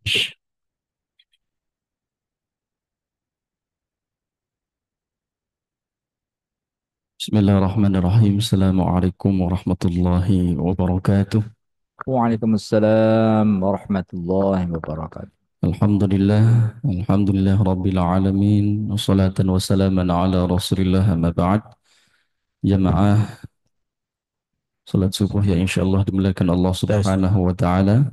Bismillahirrahmanirrahim. Assalamualaikum warahmatullahi wabarakatuh. Waalaikumsalam warahmatullahi wabarakatuh. Alhamdulillah Rabbil Alamin. Wassalatan wassalaman ala Rasulillah amma ba'd. Jamaah salat subuh yang insyaallah dimuliakan Allah Tes. Subhanahu wa taala.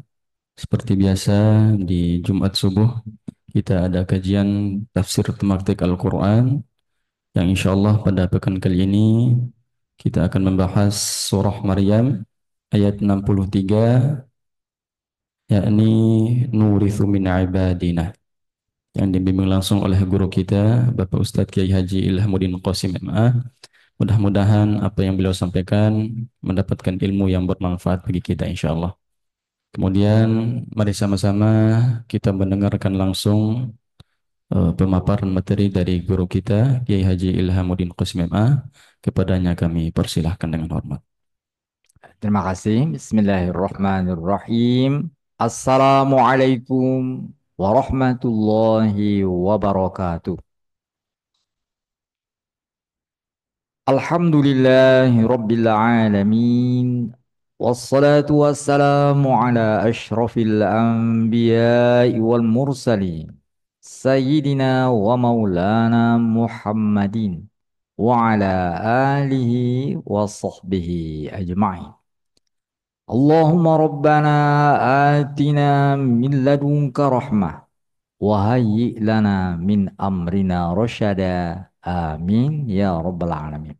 Seperti biasa di Jumat subuh kita ada kajian tafsir tematik Al-Qur'an yang insyaallah pada pekan kali ini kita akan membahas surah Maryam ayat 63, yakni nurithu min ibadina, yang dibimbing langsung oleh guru kita Bapak Ustadz Kiai Haji Ilhamuddin Qasim MA. Mudah-mudahan apa yang beliau sampaikan mendapatkan ilmu yang bermanfaat bagi kita insyaallah. Kemudian mari sama-sama kita mendengarkan langsung pemaparan materi dari guru kita Kiai Haji Ilhamuddin Qasim MA. Kepadanya kami persilahkan dengan hormat. Terima kasih. Bismillahirrahmanirrahim. Assalamualaikum warahmatullahi wabarakatuh. Alhamdulillahi rabbil alamin. Wassalatu wassalamu ala ashrafil anbiya'i wal mursalin. Sayyidina wa maulana Muhammadin. Wa ala alihi wa sahbihi ajma'in. Allahumma rabbana atina min ladunka rahmah wa hayyi lana min amrina rasyada. Amin ya rabbal alamin.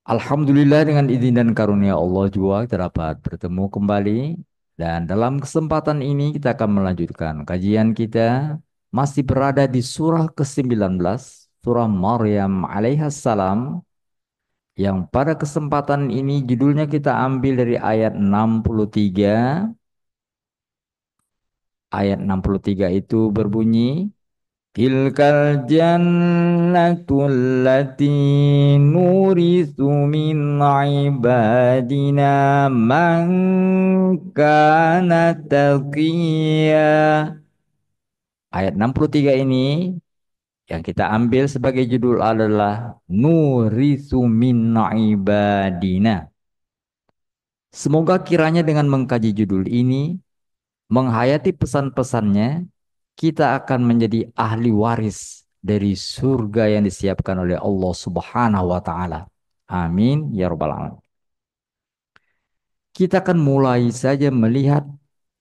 Alhamdulillah dengan izin dan karunia Allah juga kita dapat bertemu kembali, dan dalam kesempatan ini kita akan melanjutkan kajian kita masih berada di surah ke-19, surah Maryam alaihissalam, yang pada kesempatan ini judulnya kita ambil dari ayat 63. Ayat 63 itu berbunyi, Tilkal jannatul lati nurithu min ibadina man kana taqiyya. Ayat 63 ini yang kita ambil sebagai judul adalah Nurithu min ibadina. Semoga kiranya dengan mengkaji judul ini, menghayati pesan-pesannya, kita akan menjadi ahli waris dari surga yang disiapkan oleh Allah Subhanahu wa taala. Amin ya rabbal alamin. Kita akan mulai saja melihat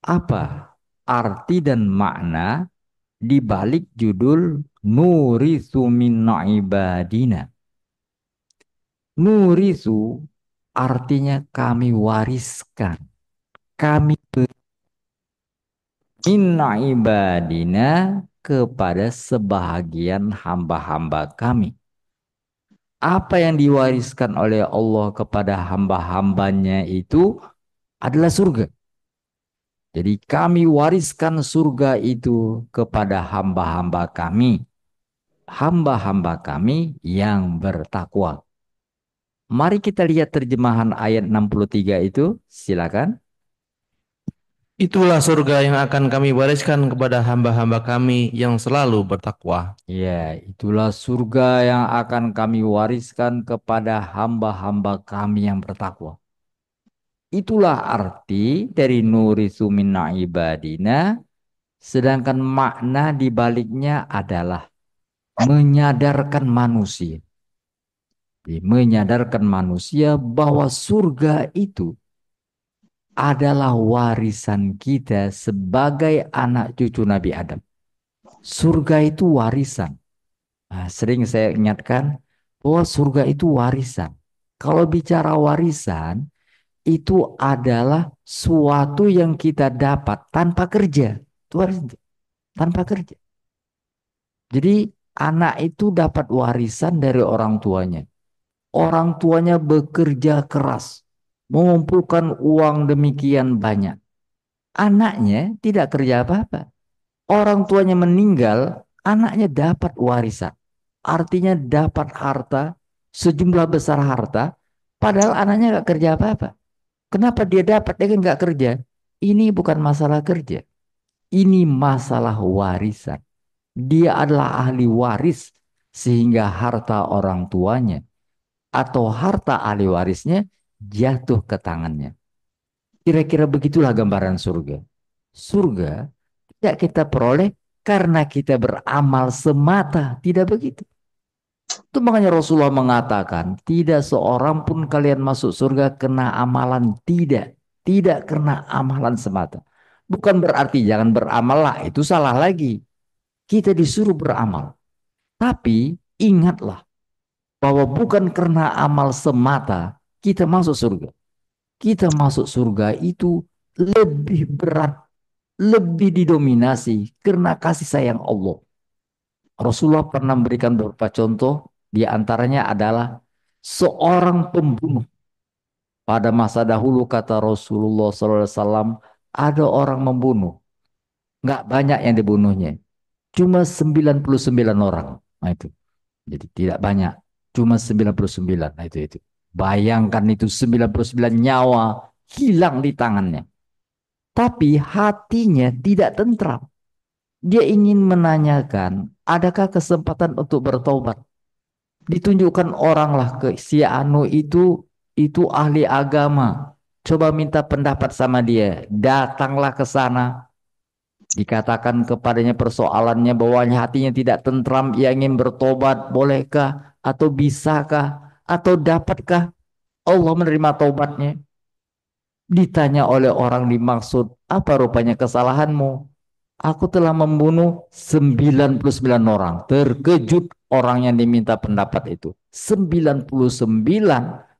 apa arti dan makna di balik judul Nurithu min ibadina. Nurithu artinya kami wariskan, kami minna ibadina kepada sebahagian hamba-hamba kami. Apa yang diwariskan oleh Allah kepada hamba-hambanya itu adalah surga. Jadi kami wariskan surga itu kepada hamba-hamba kami. Hamba-hamba kami yang bertakwa. Mari kita lihat terjemahan ayat 63 itu. Silakan. Itulah surga yang akan kami wariskan kepada hamba-hamba kami yang selalu bertakwa. Ya, itulah surga yang akan kami wariskan kepada hamba-hamba kami yang bertakwa. Itulah arti dari nuritsu minna ibadina, sedangkan makna di baliknya adalah menyadarkan manusia. Jadi, menyadarkan manusia bahwa surga itu adalah warisan kita sebagai anak cucu Nabi Adam. Surga itu warisan. Nah, sering saya ingatkan bahwa surga itu warisan. Kalau bicara warisan, itu adalah suatu yang kita dapat tanpa kerja. Itu warisan, tanpa kerja. Jadi anak itu dapat warisan dari orang tuanya. Orang tuanya bekerja keras, mengumpulkan uang demikian banyak. Anaknya tidak kerja apa-apa. Orang tuanya meninggal, anaknya dapat warisan. Artinya dapat harta, sejumlah besar harta, padahal anaknya nggak kerja apa-apa. Kenapa dia dapat? Dia kan nggak kerja. Ini bukan masalah kerja. Ini masalah warisan. Dia adalah ahli waris sehingga harta orang tuanya atau harta ahli warisnya jatuh ke tangannya. Kira-kira begitulah gambaran surga. Surga tidak kita peroleh karena kita beramal semata, tidak begitu. Itu makanya Rasulullah mengatakan, tidak seorang pun kalian masuk surga kena amalan, tidak. Tidak kena amalan semata. Bukan berarti jangan beramal lah, itu salah lagi. Kita disuruh beramal. Tapi ingatlah bahwa bukan karena amal semata kita masuk surga. Kita masuk surga itu lebih berat, lebih didominasi karena kasih sayang Allah. Rasulullah pernah memberikan beberapa contoh, di antaranya adalah seorang pembunuh. Pada masa dahulu kata Rasulullah SAW, ada orang membunuh. Nggak banyak yang dibunuhnya. Cuma 99 orang. Nah itu. Jadi tidak banyak. Cuma 99. Nah itu. Bayangkan itu 99 nyawa hilang di tangannya. Tapi hatinya tidak tentram. Dia ingin menanyakan, adakah kesempatan untuk bertobat? Ditunjukkan oranglah ke si Anu itu ahli agama. Coba minta pendapat sama dia. Datanglah ke sana. Dikatakan kepadanya persoalannya bahwa hatinya tidak tentram, ia ingin bertobat, bolehkah atau bisakah atau dapatkah Allah menerima taubatnya? Ditanya oleh orang dimaksud, apa rupanya kesalahanmu? Aku telah membunuh 99 orang. Terkejut orang yang diminta pendapat itu. 99,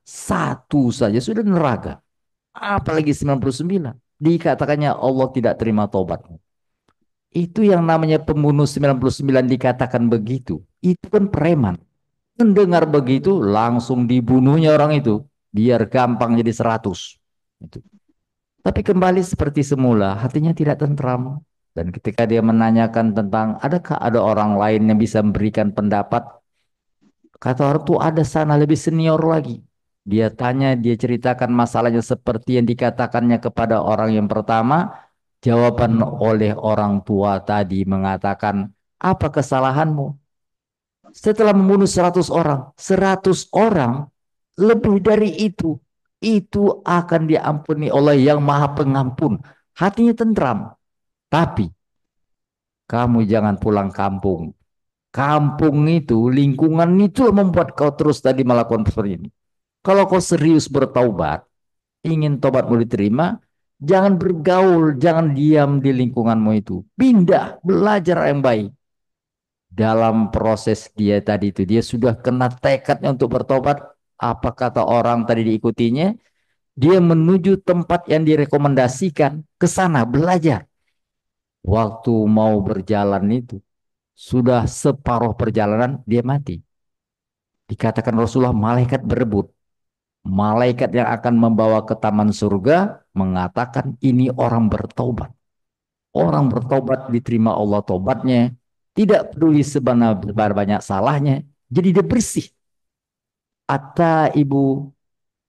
satu saja sudah neraka. Apalagi 99. Dikatakannya Allah tidak terima taubatmu. Itu yang namanya pembunuh 99 dikatakan begitu. Itu kan preman. Mendengar begitu langsung dibunuhnya orang itu. Biar gampang jadi 100. Itu. Tapi kembali seperti semula, hatinya tidak tentram. Dan ketika dia menanyakan tentang adakah ada orang lain yang bisa memberikan pendapat, kata orang itu ada sana lebih senior lagi. Dia tanya, dia ceritakan masalahnya seperti yang dikatakannya kepada orang yang pertama. Jawaban oleh orang tua tadi mengatakan, apa kesalahanmu? Setelah membunuh 100 orang, 100 orang lebih dari itu akan diampuni oleh yang maha pengampun. Hatinya tentram. Tapi kamu jangan pulang kampung. Kampung itu, lingkungan itu membuat kau terus tadi melakukan seperti ini. Kalau kau serius bertaubat, ingin tobatmu diterima, jangan bergaul, jangan diam di lingkunganmu itu. Pindah, belajar yang baik. Dalam proses dia tadi itu, dia sudah kena tekadnya untuk bertobat. Apa kata orang tadi diikutinya? Dia menuju tempat yang direkomendasikan, ke sana belajar. Waktu mau berjalan itu, sudah separuh perjalanan, dia mati. Dikatakan Rasulullah, malaikat berebut. Malaikat yang akan membawa ke taman surga mengatakan ini orang bertobat. Orang bertobat diterima Allah tobatnya. Tidak peduli sebenarnya banyak salahnya. Jadi dia bersih. Atta ibu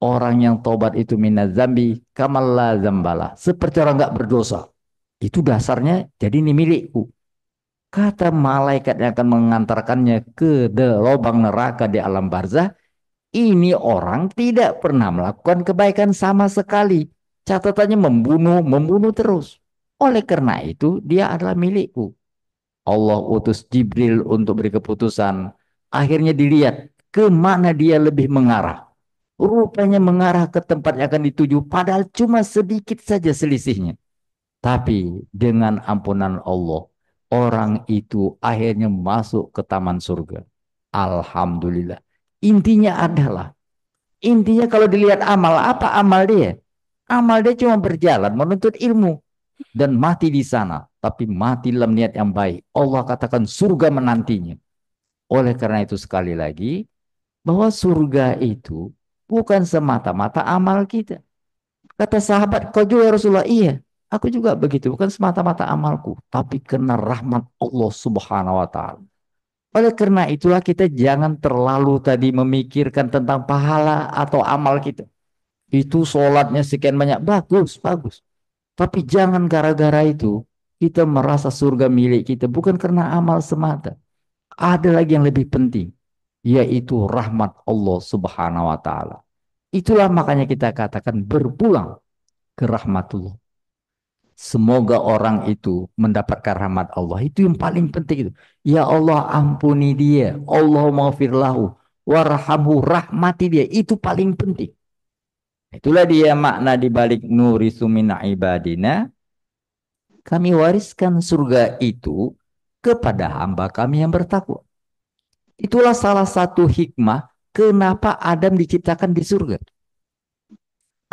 orang yang tobat itu minaz zambi kamalla zambala. Seperti orang nggak berdosa. Itu dasarnya jadi ini milikku. Kata malaikat yang akan mengantarkannya ke lubang neraka di alam barzah. Ini orang tidak pernah melakukan kebaikan sama sekali. Catatannya membunuh terus. Oleh karena itu, dia adalah milikku. Allah utus Jibril untuk beri keputusan. Akhirnya dilihat kemana dia lebih mengarah. Rupanya mengarah ke tempat yang akan dituju, padahal cuma sedikit saja selisihnya. Tapi dengan ampunan Allah, orang itu akhirnya masuk ke taman surga. Alhamdulillah. Intinya kalau dilihat amal, apa amal dia? Amal dia cuma berjalan menuntut ilmu dan mati di sana. Tapi mati dalam niat yang baik. Allah katakan surga menantinya. Oleh karena itu sekali lagi, bahwa surga itu bukan semata-mata amal kita. Kata sahabat, kau juga Rasulullah, iya. Aku juga begitu, bukan semata-mata amalku. Tapi karena rahmat Allah subhanahu wa ta'ala. Oleh karena itulah kita jangan terlalu tadi memikirkan tentang pahala atau amal kita. Itu sholatnya sekian banyak, bagus, bagus. Tapi jangan gara-gara itu kita merasa surga milik kita bukan karena amal semata. Ada lagi yang lebih penting, yaitu rahmat Allah Subhanahu wa taala. Itulah makanya kita katakan berpulang ke rahmatullah. Semoga orang itu mendapatkan rahmat Allah. Itu yang paling penting itu. Ya Allah ampuni dia. Allah maghfirlahu. Warhamhu, rahmati dia. Itu paling penting. Itulah dia makna dibalik nurisu min ibadina. Kami wariskan surga itu kepada hamba kami yang bertakwa. Itulah salah satu hikmah kenapa Adam diciptakan di surga.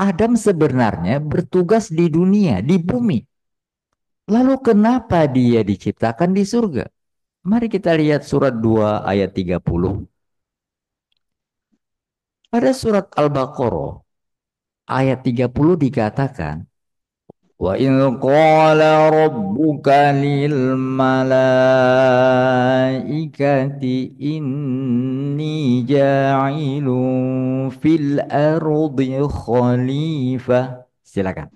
Adam sebenarnya bertugas di dunia, di bumi. Lalu kenapa dia diciptakan di surga? Mari kita lihat surat 2 ayat 30. Pada surat Al-Baqarah ayat 30 dikatakan, wa in qala rabbuka lil malaikati inni ja'ilun fil ardi khalifah. Silakan.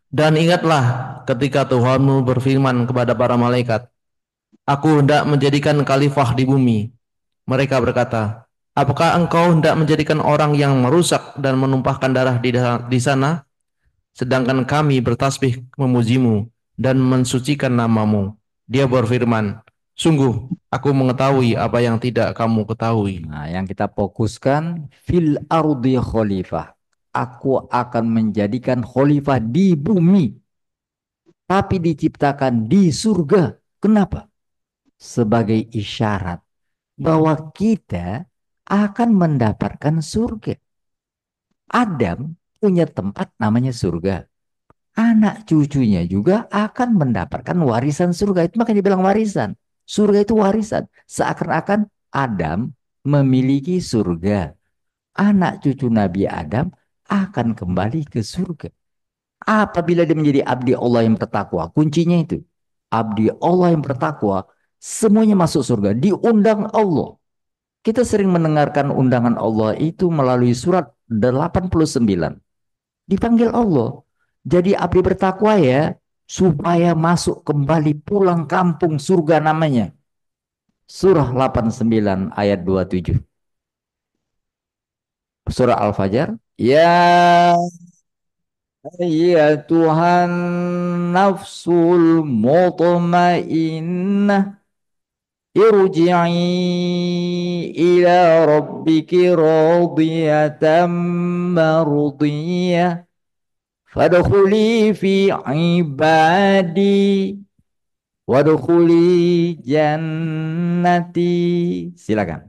Dan ingatlah ketika Tuhanmu berfirman kepada para malaikat, Aku hendak menjadikan khalifah di bumi. Mereka berkata, apakah engkau hendak menjadikan orang yang merusak dan menumpahkan darah di sana? Sedangkan kami bertasbih memujimu dan mensucikan namamu. Dia berfirman, sungguh aku mengetahui apa yang tidak kamu ketahui. Nah, yang kita fokuskan fil ardi khalifah. Aku akan menjadikan khalifah di bumi. Tapi diciptakan di surga. Kenapa? Sebagai isyarat bahwa kita akan mendapatkan surga. Adam punya tempat namanya surga. Anak cucunya juga akan mendapatkan warisan surga. Itu makanya dibilang warisan. Surga itu warisan. Seakan-akan Adam memiliki surga. Anak cucu Nabi Adam akan kembali ke surga. Apabila dia menjadi abdi Allah yang bertakwa. Kuncinya itu. Abdi Allah yang bertakwa. Semuanya masuk surga. Diundang Allah. Kita sering mendengarkan undangan Allah itu melalui surat 89. Dipanggil Allah. Jadi abdi bertakwa ya. Supaya masuk kembali pulang kampung surga namanya. Surah 89 ayat 27. Surah Al-Fajr. Ya Tuhan nafsul mutmainnah. Irji'i ila rabbiki radiyatan mardiyah. Fadkhuli fi ibadi wadkhuli jannati. Silakan.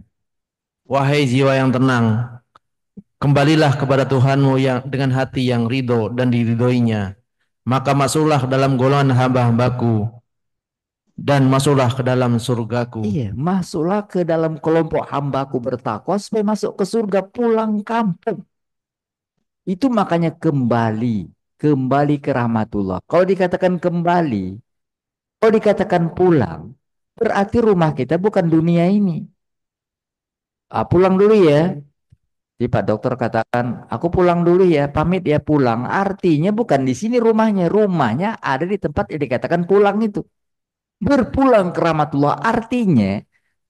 Wahai jiwa yang tenang, kembalilah kepada Tuhanmu yang dengan hati yang ridho dan diridhoinya. Maka masuklah dalam golongan hamba-hambaku dan masuklah ke dalam surgaku. Iya, masuklah ke dalam kelompok hambaku bertakwa supaya masuk ke surga pulang kampung. Itu makanya kembali ke rahmatullah. Kalau dikatakan kembali, kalau dikatakan pulang, berarti rumah kita bukan dunia ini. Pulang dulu ya. Jadi Pak Dokter katakan, aku pulang dulu ya, pamit ya pulang. Artinya bukan di sini rumahnya. Rumahnya ada di tempat yang dikatakan pulang itu. Berpulang ke rahmatullah artinya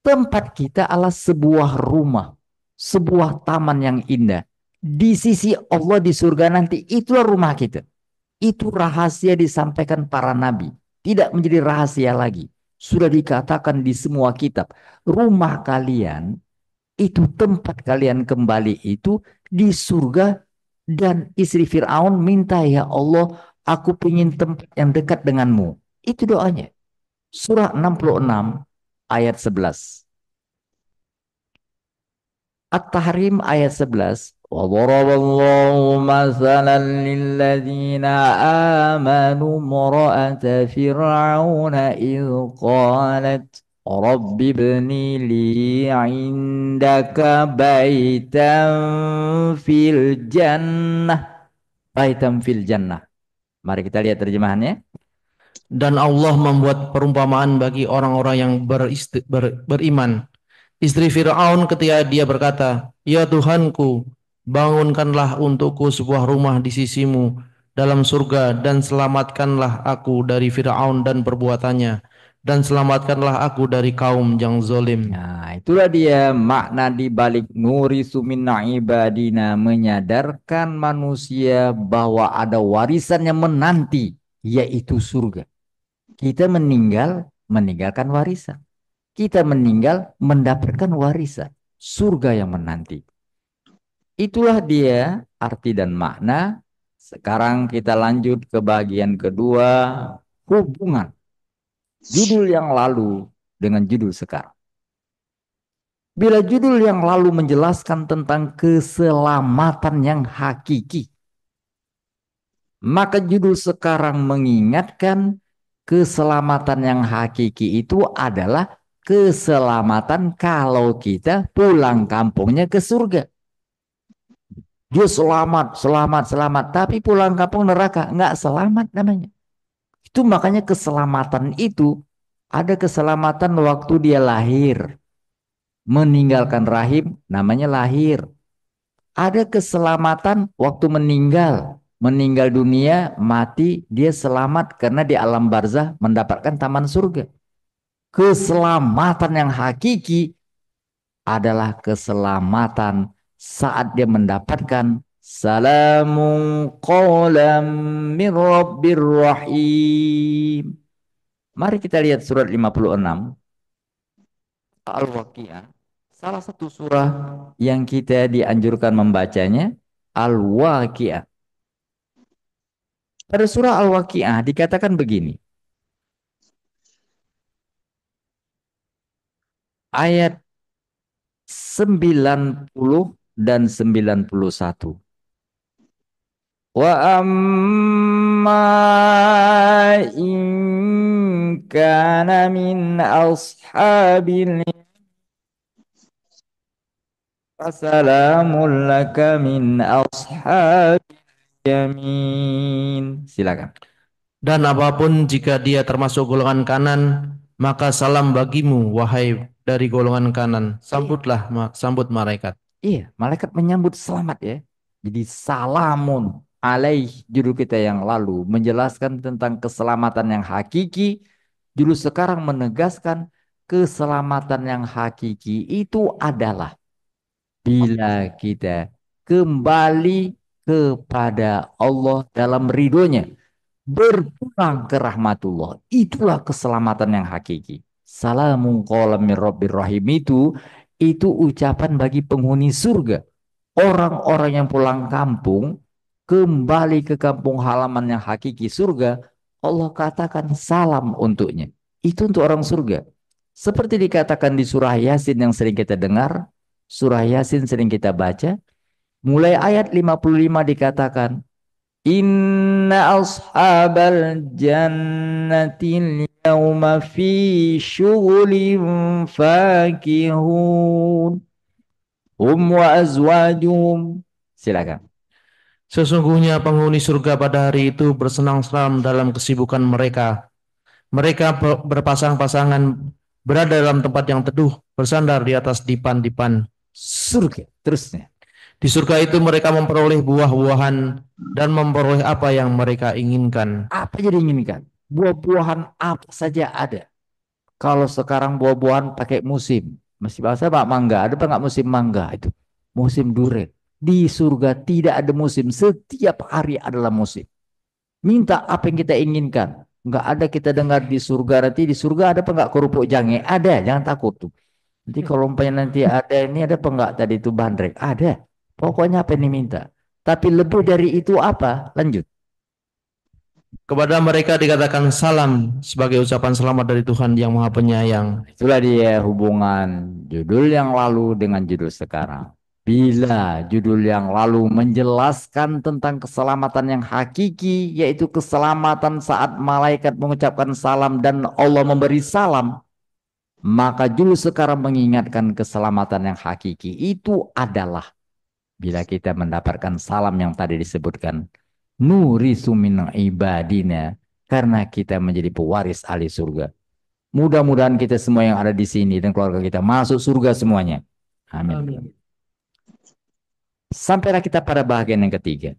tempat kita adalah sebuah rumah. Sebuah taman yang indah. Di sisi Allah di surga nanti itulah rumah kita. Itu rahasia disampaikan para nabi. Tidak menjadi rahasia lagi. Sudah dikatakan di semua kitab. Rumah kalian itu tempat kalian kembali itu di surga. Dan istri Fir'aun minta ya Allah aku ingin tempat yang dekat denganmu. Itu doanya. Surah 66 ayat 11. At-Tahrim ayat 11. وَضَرَبَ اللَّهُ مَثَلًا لِلَّذِينَ آمَنُوا امْرَأَتَ فِرْعَوْنَ إِذْ قَالَتْ رَبِّ ابْنِ لِي عِندَكَ بَيْتًا فِي الْجَنَّةِ. بَيْتًا فِي الْجَنَّةِ. Mari kita lihat terjemahannya. Dan Allah membuat perumpamaan bagi orang-orang yang beriman. Istri Fir'aun ketika dia berkata, Ya Tuhanku, bangunkanlah untukku sebuah rumah di sisimu dalam surga, dan selamatkanlah aku dari Fir'aun dan perbuatannya, dan selamatkanlah aku dari kaum yang zalim. Nah, itulah dia makna di balik nurisu minna ibadina, menyadarkan manusia bahwa ada warisan yang menanti, yaitu surga. Kita meninggal, meninggalkan warisan. Kita meninggal, mendapatkan warisan. Surga yang menanti. Itulah dia arti dan makna. Sekarang kita lanjut ke bagian kedua, hubungan judul yang lalu dengan judul sekarang. Bila judul yang lalu menjelaskan tentang keselamatan yang hakiki, maka judul sekarang mengingatkan keselamatan yang hakiki itu adalah keselamatan kalau kita pulang kampungnya ke surga. Dia selamat, selamat, selamat. Tapi pulang kampung neraka. Nggak selamat namanya. Itu makanya keselamatan itu. Ada keselamatan waktu dia lahir. Meninggalkan rahim namanya lahir. Ada keselamatan waktu meninggal. Meninggal dunia, mati, dia selamat. Karena di alam barzah mendapatkan taman surga. Keselamatan yang hakiki adalah keselamatan saat dia mendapatkan salamun qawlam min rabbir rahim. Mari kita lihat surat 56 Al-Waqiah. Salah satu surah yang kita dianjurkan membacanya Al-Waqiah. Pada surah Al-Waqiah dikatakan begini. Ayat 90 dan 91. Wa amma in kana min ashabil fasalamun laka min ashabil yamin. Silakan. Dan apapun jika dia termasuk golongan kanan, maka salam bagimu, wahai dari golongan kanan. Sambut malaikat. Iya, malaikat menyambut selamat ya. Jadi salamun alaih judul kita yang lalu menjelaskan tentang keselamatan yang hakiki. Judul sekarang menegaskan keselamatan yang hakiki itu adalah bila kita kembali kepada Allah dalam ridhonya, berpulang ke rahmatullah. Itulah keselamatan yang hakiki. Salamun qawlam min rabbir rahim itu ucapan bagi penghuni surga. Orang-orang yang pulang kampung kembali ke kampung halaman yang hakiki surga, Allah katakan salam untuknya. Itu untuk orang surga. Seperti dikatakan di surah Yasin yang sering kita dengar, surah Yasin sering kita baca, mulai ayat 55 dikatakan, Inna ashabal jannatil yawma fi syughlin fakihun. Wa azwajuhum. Silakan. Sesungguhnya penghuni surga pada hari itu bersenang-senang dalam kesibukan mereka. Mereka berpasang-pasangan, berada dalam tempat yang teduh, bersandar di atas dipan-dipan surga. Terusnya. Di surga itu mereka memperoleh buah-buahan dan memperoleh apa yang mereka inginkan. Apa yang diinginkan? Buah-buahan apa saja ada. Kalau sekarang buah-buahan pakai musim. Masih bahasa Pak mangga. Ada apa nggak musim mangga itu? Musim durian. Di surga tidak ada musim. Setiap hari adalah musim. Minta apa yang kita inginkan. Nggak ada kita dengar di surga. Nanti di surga ada apa nggak kerupuk jange? Ada. Jangan takut tuh. Nanti kalau umpamanya nanti ada ini ada apa nggak tadi itu bandrek? Ada. Pokoknya apa yang diminta. Tapi lebih dari itu apa? Lanjut. Kepada mereka dikatakan salam sebagai ucapan selamat dari Tuhan yang Maha Penyayang. Itulah dia hubungan judul yang lalu dengan judul sekarang. Bila judul yang lalu menjelaskan tentang keselamatan yang hakiki, yaitu keselamatan saat malaikat mengucapkan salam dan Allah memberi salam, maka judul sekarang mengingatkan keselamatan yang hakiki itu adalah bila kita mendapatkan salam yang tadi disebutkan. Nurisu min ibadina, karena kita menjadi pewaris ahli surga. Mudah-mudahan kita semua yang ada di sini dan keluarga kita masuk surga semuanya. Amin. Sampailah kita pada bagian yang ketiga.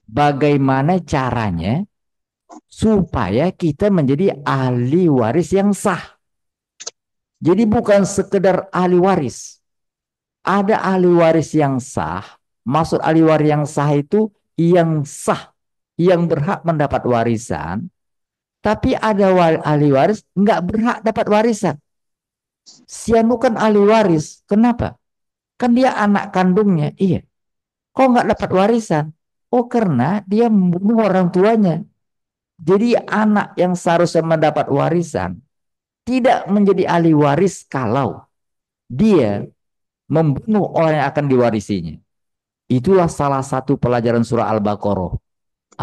Bagaimana caranya supaya kita menjadi ahli waris yang sah. Jadi bukan sekedar ahli waris. Ada ahli waris yang sah. Maksud ahli waris yang sah itu yang sah, yang berhak mendapat warisan. Tapi ada ahli waris nggak berhak dapat warisan. Sianu kan ahli waris. Kenapa? Kan dia anak kandungnya. Iya. Kok nggak dapat warisan? Oh, karena dia membunuh orang tuanya. Jadi anak yang seharusnya mendapat warisan tidak menjadi ahli waris kalau dia membunuh orang yang akan diwarisinya. Itulah salah satu pelajaran surah Al-Baqarah.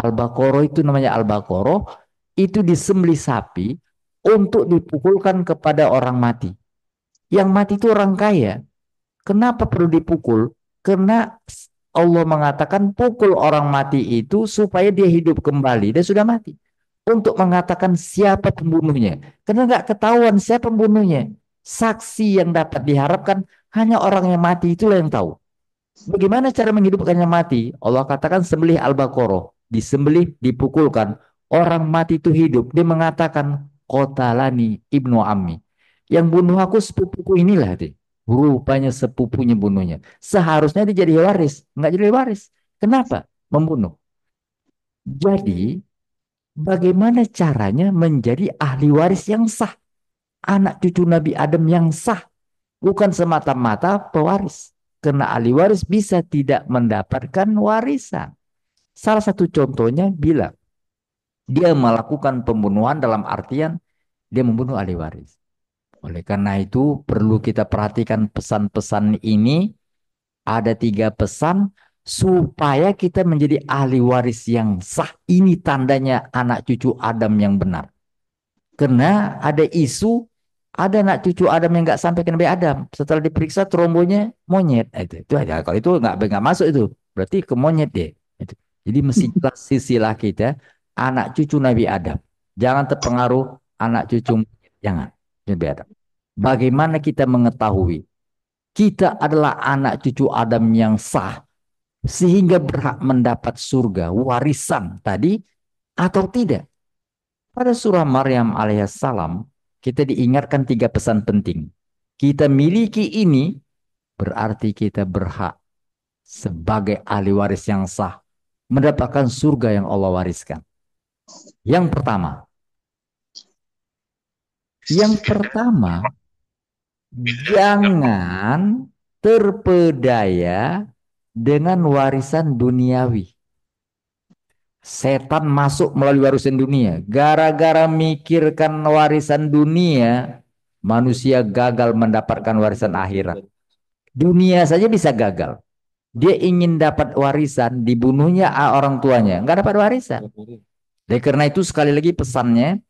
Al-Baqarah itu namanya Al-Baqarah, itu disembelih sapi untuk dipukulkan kepada orang mati. Yang mati itu orang kaya. Kenapa perlu dipukul? Karena Allah mengatakan pukul orang mati itu supaya dia hidup kembali. Dia sudah mati. Untuk mengatakan siapa pembunuhnya. Karena nggak ketahuan siapa pembunuhnya. Saksi yang dapat diharapkan hanya orang yang mati itulah yang tahu. Bagaimana cara menghidupkan yang mati? Allah katakan sembelih Al-Baqarah. Disembelih, dipukulkan. Orang mati itu hidup. Dia mengatakan, Qatalani ibnu ammi. Yang bunuh aku sepupuku inilah. Deh. Rupanya sepupunya bunuhnya. Seharusnya dia jadi waris. Nggak jadi waris. Kenapa? Membunuh. Jadi, bagaimana caranya menjadi ahli waris yang sah? Anak cucu Nabi Adam yang sah. Bukan semata-mata pewaris. Karena ahli waris bisa tidak mendapatkan warisan. Salah satu contohnya bila dia melakukan pembunuhan dalam artian dia membunuh ahli waris. Oleh karena itu perlu kita perhatikan pesan-pesan ini. Ada 3 pesan supaya kita menjadi ahli waris yang sah. Ini tandanya anak cucu Adam yang benar. Karena ada isu, ada anak cucu Adam yang nggak sampai ke Nabi Adam. Setelah diperiksa trombonya monyet. Itu aja. Kalau itu nggak masuk itu, berarti ke monyet deh. Itu. Jadi mesti jelas sisilah kita anak cucu Nabi Adam. Jangan terpengaruh anak cucu monyet. Jangan. Nabi Adam. Bagaimana kita mengetahui kita adalah anak cucu Adam yang sah sehingga berhak mendapat surga warisan tadi atau tidak? Pada surah Maryam alaihissalam, kita diingatkan 3 pesan penting. Kita miliki ini berarti kita berhak sebagai ahli waris yang sah mendapatkan surga yang Allah wariskan. Yang pertama, jangan terpedaya dengan warisan duniawi. Setan masuk melalui warisan dunia. Gara-gara mikirkan warisan dunia, manusia gagal mendapatkan warisan akhirat. Dunia saja bisa gagal. Dia ingin dapat warisan, dibunuhnya orang tuanya. Nggak dapat warisan. Dan karena itu sekali lagi pesannya,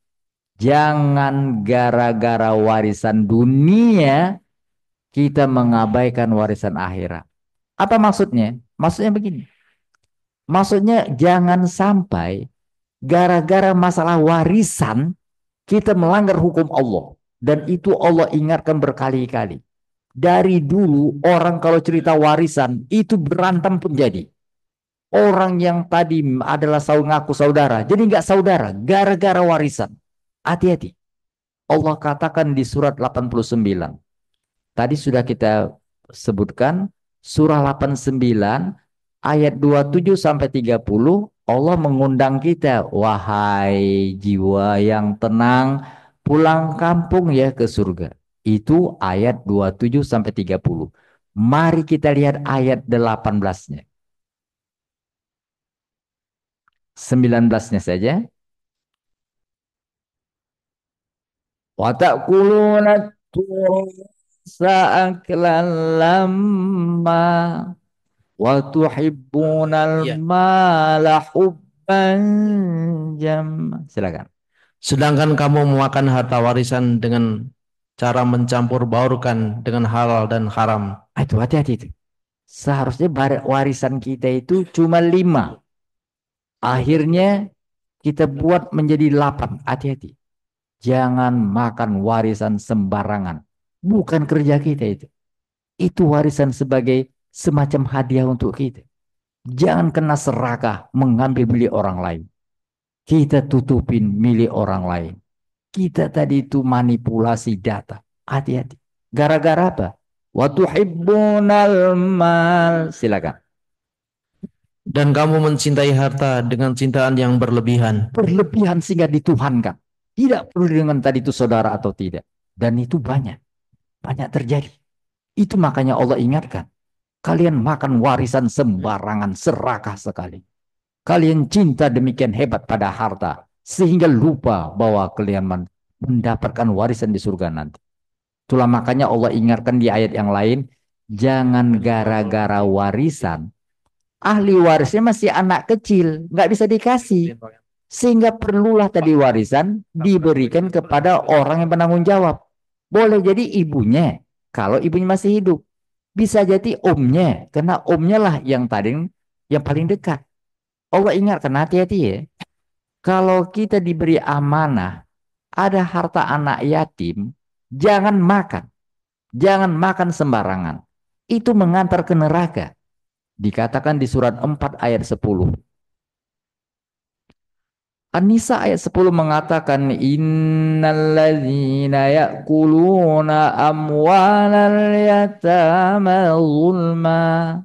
jangan gara-gara warisan dunia, kita mengabaikan warisan akhirat. Apa maksudnya? Maksudnya begini. Maksudnya jangan sampai gara-gara masalah warisan kita melanggar hukum Allah. Dan itu Allah ingatkan berkali-kali. Dari dulu orang kalau cerita warisan itu berantem pun jadi. Orang yang tadi adalah ngaku saudara. Jadi nggak saudara gara-gara warisan. Hati-hati. Allah katakan di surat 89. Tadi sudah kita sebutkan surah 89 ayat 27 sampai 30 Allah mengundang kita, wahai jiwa yang tenang, pulang kampung ya ke surga. Itu ayat 27 sampai 30. Mari kita lihat ayat 18-nya. 19-nya saja. Wa ta'kuluna sa'aklan lamma wa tuhibbunal mala hubban jamma. Silakan. Sedangkan kamu memakan harta warisan dengan cara mencampur baurkan dengan halal dan haram. Itu hati-hati itu. Seharusnya warisan kita itu cuma 5. Akhirnya kita buat menjadi 8. Hati-hati. Jangan makan warisan sembarangan. Bukan kerja kita itu. Itu warisan sebagai semacam hadiah untuk kita. Jangan kena serakah mengambil milik orang lain. Kita tutupin milik orang lain. Kita tadi itu manipulasi data. Hati-hati. Gara-gara apa? Wa tuhibbunal mal. Silakan. Dan kamu mencintai harta dengan cintaan yang berlebihan. Berlebihan sehingga dituhankan. Tidak perlu dengan tadi itu saudara atau tidak. Dan itu banyak. Banyak terjadi. Itu makanya Allah ingatkan. Kalian makan warisan sembarangan, serakah sekali. Kalian cinta demikian hebat pada harta. Sehingga lupa bahwa kalian mendapatkan warisan di surga nanti. Itulah makanya Allah ingatkan di ayat yang lain. Jangan gara-gara warisan. Ahli warisnya masih anak kecil. Nggak bisa dikasih. Sehingga perlulah tadi warisan diberikan kepada orang yang bertanggung jawab. Boleh jadi ibunya. Kalau ibunya masih hidup. Bisa jadi omnya. Karena omnya lah yang paling dekat. Allah ingatkan hati-hati ya. Kalau kita diberi amanah, ada harta anak yatim, jangan makan. Jangan makan sembarangan. Itu mengantar ke neraka. Dikatakan di surat 4 ayat 10. An-Nisa ayat 10 mengatakan innalladzina ya'kuluna amwalal yatama zulma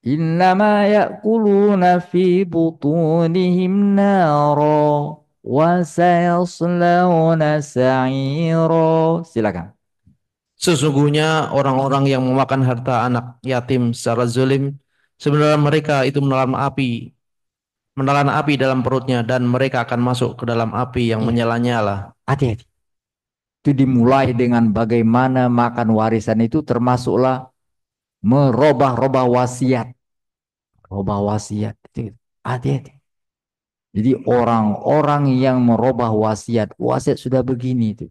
innama ya'kuluna fi butunihim nara wa sayaslawna sa'ira. Silakan. Sesungguhnya orang-orang yang memakan harta anak yatim secara zalim, sebenarnya mereka itu menelan api dalam perutnya dan mereka akan masuk ke dalam api yang menyala-nyala. Hati-hati. Itu dimulai dengan bagaimana makan warisan itu termasuklah merubah-rubah wasiat. Rubah wasiat. Hati-hati. Jadi orang-orang yang merubah wasiat, wasiat sudah begini itu.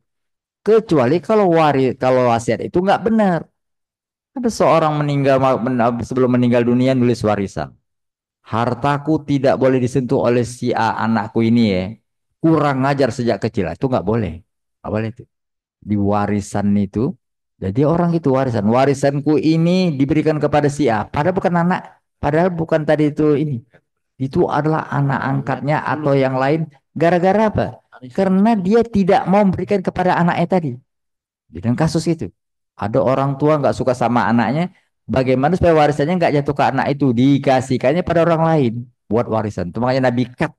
Kecuali kalau wasiat itu nggak benar. Ada seorang sebelum meninggal dunia nulis warisan. Hartaku tidak boleh disentuh oleh si A anakku ini ya. Kurang ngajar sejak kecil. Itu nggak boleh. Nggak boleh itu. Di warisan itu. Jadi orang itu warisan. Warisanku ini diberikan kepada si A. Padahal bukan anak. Padahal bukan tadi itu ini. Itu adalah anak angkatnya atau yang lain. Gara-gara apa? Karena dia tidak mau memberikan kepada anaknya tadi. Dengan kasus itu. Ada orang tua nggak suka sama anaknya. Bagaimana supaya warisannya nggak jatuh ke anak itu? Dikasihkannya pada orang lain. Buat warisan. Itu makanya Nabi cut.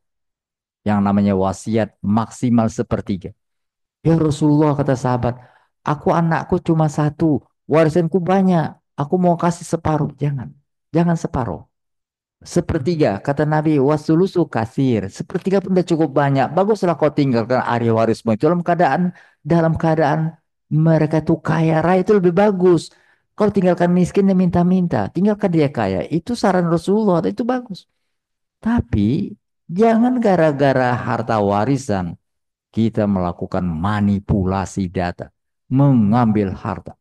Yang namanya wasiat maksimal sepertiga. Ya Rasulullah kata sahabat. Aku anakku cuma satu. Warisanku banyak. Aku mau kasih separuh. Jangan. Jangan separuh. Sepertiga, kata Nabi, wasulusu kasir. Sepertiga pun udah cukup banyak. Baguslah kau tinggalkan ahli warismu itu dalam keadaan mereka tuh kaya raya itu lebih bagus. Kau tinggalkan miskin dan minta-minta, tinggalkan dia kaya. Itu saran Rasulullah, itu bagus. Tapi jangan gara-gara harta warisan kita melakukan manipulasi data, mengambil harta.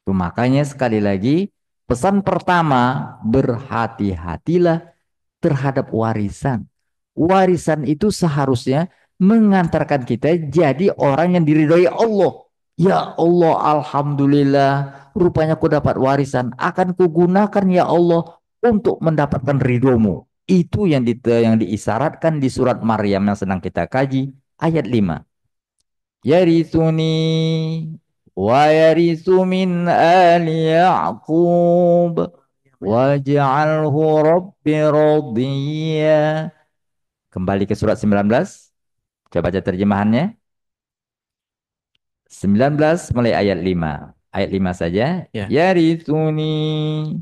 Itu makanya sekali lagi pesan pertama, berhati-hatilah terhadap warisan. Warisan itu seharusnya mengantarkan kita jadi orang yang diridhoi Allah. Ya Allah, Alhamdulillah, rupanya aku dapat warisan. Akan kugunakan ya Allah untuk mendapatkan ridhomu. Itu yang diisyaratkan di surat Maryam yang sedang kita kaji, ayat 5. Yarithuni wa yarithu min ali Ya'qub waj'alhu rabbi radiyya. Kembali ke surat 19. Coba baca terjemahannya. 19 mulai ayat 5. Ayat 5 saja. Ya. Yarithuni.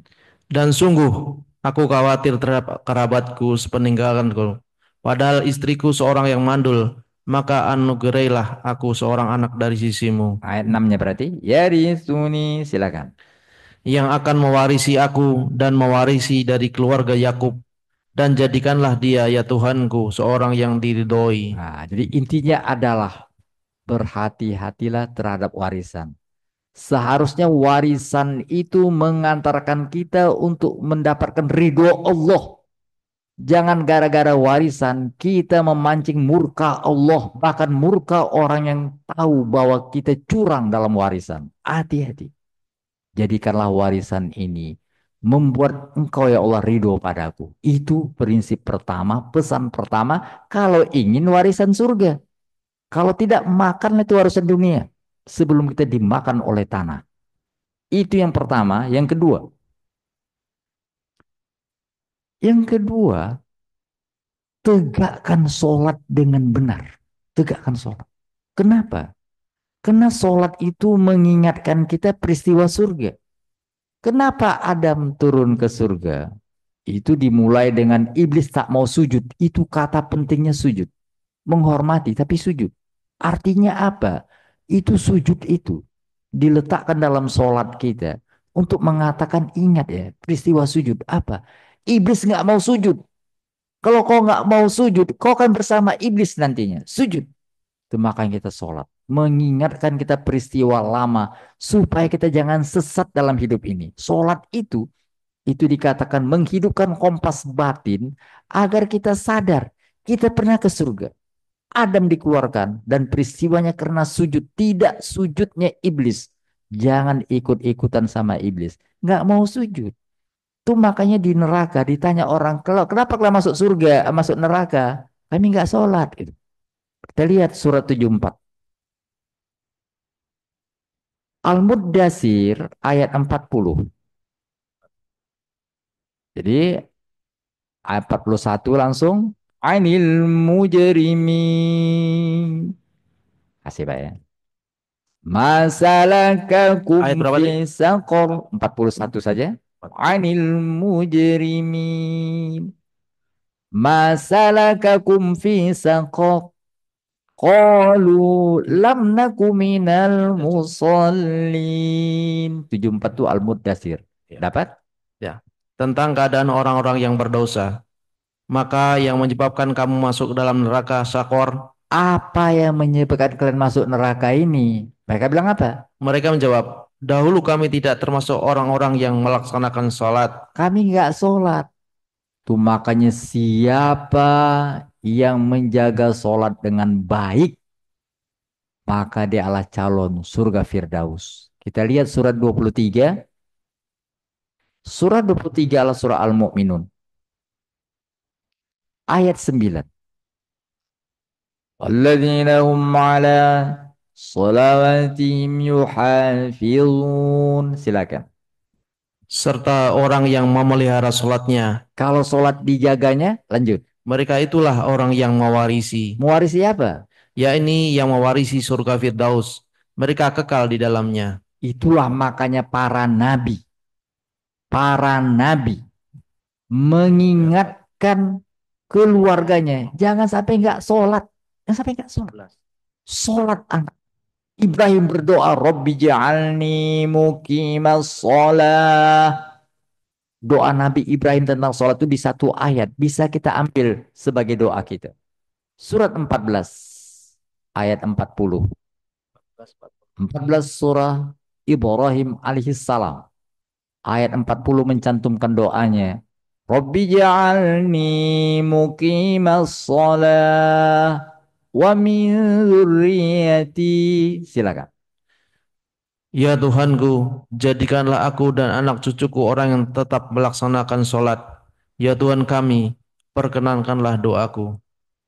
Dan sungguh aku khawatir terhadap kerabatku sepeninggalanku. Padahal istriku seorang yang mandul, maka anugerailah aku seorang anak dari sisimu Ayat 6-nya berarti. Yarithuni. Silakan. yang akan mewarisi aku dan mewarisi dari keluarga Yakub, dan jadikanlah dia ya Tuhanku seorang yang diridhoi. Nah, jadi intinya adalah berhati-hatilah terhadap warisan. Seharusnya warisan itu mengantarkan kita untuk mendapatkan ridho Allah. Jangan gara-gara warisan kita memancing murka Allah, bahkan murka orang yang tahu bahwa kita curang dalam warisan. Hati-hati. Jadikanlah warisan ini membuat engkau ya Allah ridho padaku. Itu prinsip pertama, pesan pertama kalau ingin warisan surga. Kalau tidak, makan itu warisan dunia sebelum kita dimakan oleh tanah. Itu yang pertama. Yang kedua, tegakkan sholat dengan benar. Tegakkan sholat. Kenapa? Karena sholat itu mengingatkan kita peristiwa surga. Kenapa Adam turun ke surga? Itu dimulai dengan iblis tak mau sujud. Itu kata pentingnya sujud. Menghormati tapi sujud. Artinya apa? Itu sujud itu diletakkan dalam sholat kita untuk mengatakan ingat ya peristiwa sujud apa? Iblis nggak mau sujud. Kalau kau nggak mau sujud, kau akan bersama iblis nantinya. Sujud. Itu makanya kita sholat. Mengingatkan kita peristiwa lama supaya kita jangan sesat dalam hidup ini. Sholat itu dikatakan menghidupkan kompas batin agar kita sadar kita pernah ke surga. Adam dikeluarkan dan peristiwanya karena sujud, tidak sujudnya iblis. Jangan ikut-ikutan sama iblis. Nggak mau sujud. Itu makanya di neraka ditanya orang, kenapa kalian masuk surga, masuk neraka? Kami nggak sholat. Gitu. Kita lihat surat 74. Al-Muddasir ayat 40. Jadi ayat 41 langsung. Ainil mujrimin. Kasih Pak ya. Masalakakum Ayat berapa tadi? fi saqar 41 saja. Anil mujrimin. Masalakakum fi saqar. Qalu lam naku minal musallin. 74 itu Al-Muddasir. Ya. Dapat? Ya. Tentang keadaan orang-orang yang berdosa. Maka yang menyebabkan kamu masuk dalam neraka Sakor. Apa yang menyebabkan kalian masuk neraka ini? Mereka bilang apa? Mereka menjawab, dahulu kami tidak termasuk orang-orang yang melaksanakan sholat. Kami nggak sholat. Tuh makanya siapa yang menjaga sholat dengan baik, maka dia adalah calon surga Firdaus. Kita lihat surat 23. Surat 23 adalah surah Al-Mu'minun. Ayat 9. Alladzina hum ala salawatihim yuhafizun. Silakan. Serta orang yang memelihara sholatnya. Kalau sholat dijaganya, lanjut. Mereka itulah orang yang mewarisi. Mewarisi apa? Yakni yang mewarisi surga Firdaus. Mereka kekal di dalamnya. Itulah makanya para nabi mengingatkan keluarganya. Jangan sampai nggak sholat. Jangan sampai nggak sholat. Sholat anak. Ibrahim berdoa, Rabbi ja'alni muqimas sholah. Doa Nabi Ibrahim tentang sholat itu di satu ayat. Bisa kita ambil sebagai doa kita. Surat 14. Ayat 40. 14 surah Ibrahim alaihissalam. Ayat 40 mencantumkan doanya. Rabbi ja'alni muqimas shalah wa min dzurriyyati. Silakan. Ya Tuhanku, jadikanlah aku dan anak cucuku orang yang tetap melaksanakan sholat. Ya Tuhan kami, perkenankanlah doaku.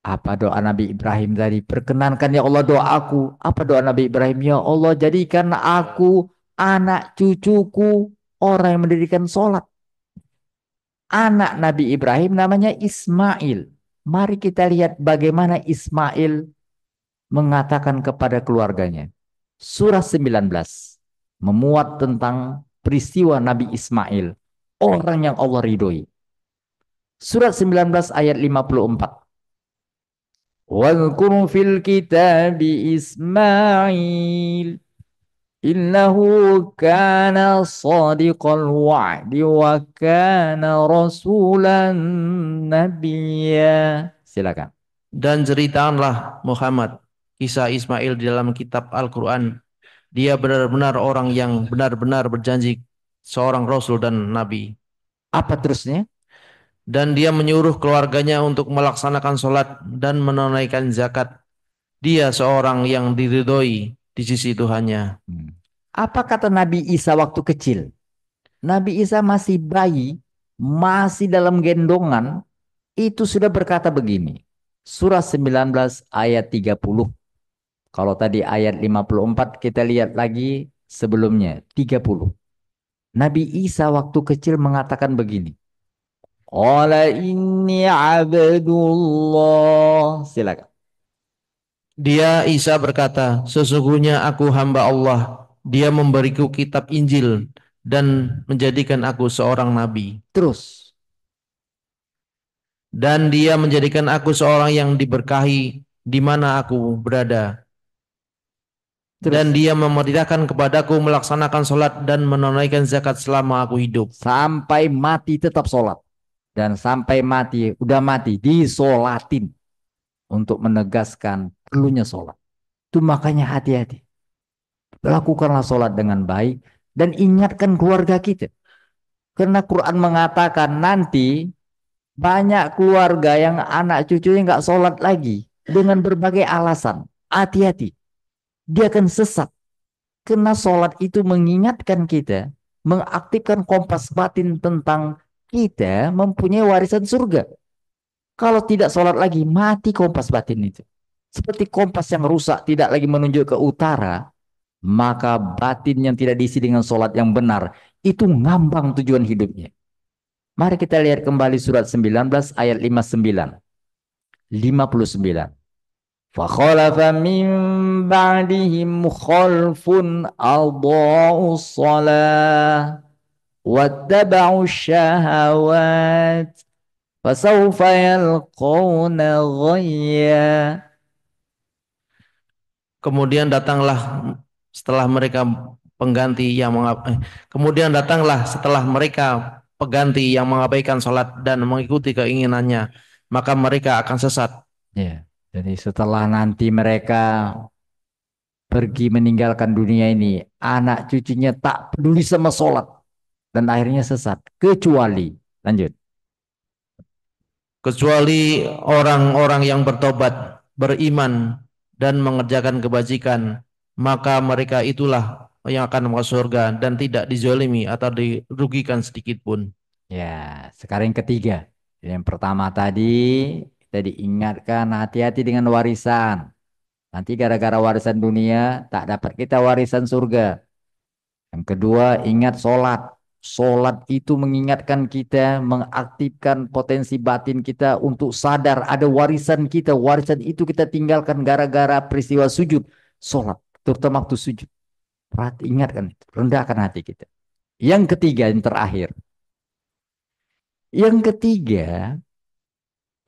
Apa doa Nabi Ibrahim tadi? Perkenankan ya Allah doaku. Apa doa Nabi Ibrahim? Ya Allah jadikan aku, anak cucuku orang yang mendirikan sholat. Anak Nabi Ibrahim namanya Ismail. Mari kita lihat bagaimana Ismail mengatakan kepada keluarganya. Surah 19 memuat tentang peristiwa Nabi Ismail, orang yang Allah ridhoi. Surat 19 ayat 54. Wadhkur fil kitabi Ismail innahu kana sadiqal wa'di wa kana rasulan nabiyya. Silakan. Dan ceritakanlah Muhammad kisah Ismail di dalam kitab Al-Quran. Dia benar-benar orang yang benar-benar berjanji seorang Rasul dan Nabi. Apa terusnya? Dan dia menyuruh keluarganya untuk melaksanakan sholat dan menunaikan zakat. Dia seorang yang diridhoi di sisi Tuhannya. Apa kata Nabi Isa waktu kecil? Nabi Isa masih bayi, masih dalam gendongan, itu sudah berkata begini. Surah 19 ayat 30. Kalau tadi ayat 54 kita lihat lagi sebelumnya 30. Nabi Isa waktu kecil mengatakan begini. Qala inni abdullah. Silakan. Dia Isa berkata, sesungguhnya aku hamba Allah. Dia memberiku kitab Injil dan menjadikan aku seorang nabi. Terus. Dan dia menjadikan aku seorang yang diberkahi di mana aku berada. Dan Terus. dia memerintahkan kepadaku melaksanakan sholat dan menunaikan zakat selama aku hidup. Sampai mati tetap sholat. Dan sampai mati, udah mati, disolatin. Untuk menegaskan perlunya sholat. Itu makanya hati-hati. Lakukanlah sholat dengan baik. Dan ingatkan keluarga kita. Karena Quran mengatakan nanti banyak keluarga yang anak cucunya nggak sholat lagi. Dengan berbagai alasan. Hati-hati. Dia akan sesat. Karena sholat itu mengingatkan kita. Mengaktifkan kompas batin tentang kita mempunyai warisan surga. Kalau tidak sholat lagi, mati kompas batin itu. Seperti kompas yang rusak tidak lagi menunjuk ke utara, maka batin yang tidak diisi dengan sholat yang benar, itu ngambang tujuan hidupnya. Mari kita lihat kembali surat 19 ayat 59. 59. فَخَلَفَ مِنْ بَعْدِهِمْ خَلْفٌ أَضَاعُوا الصَّلَاةَ وَاتَّبَعُوا الشَّهَوَاتِ فَسَوْفَ يَلْقَوْنَ غَيًّا. Kemudian datanglah setelah mereka pengganti yang kemudian datanglah setelah mereka pengganti yang mengabaikan sholat dan mengikuti keinginannya, maka mereka akan sesat. Ya, jadi setelah nanti mereka pergi meninggalkan dunia ini, anak cucunya tak peduli sama sholat dan akhirnya sesat. Kecuali, lanjut. Kecuali orang-orang yang bertobat, beriman dan mengerjakan kebajikan, maka mereka itulah yang akan masuk surga dan tidak dizolimi atau dirugikan sedikit pun. Ya, sekarang yang ketiga. Yang pertama tadi kita diingatkan hati-hati dengan warisan. Nanti gara-gara warisan dunia tak dapat kita warisan surga. Yang kedua, ingat sholat. Sholat itu mengingatkan kita, mengaktifkan potensi batin kita untuk sadar ada warisan kita. Warisan itu kita tinggalkan gara-gara peristiwa sujud. Sholat, terutama waktu sujud. Ingatkan, rendahkan hati kita. Yang ketiga, yang terakhir. Yang ketiga,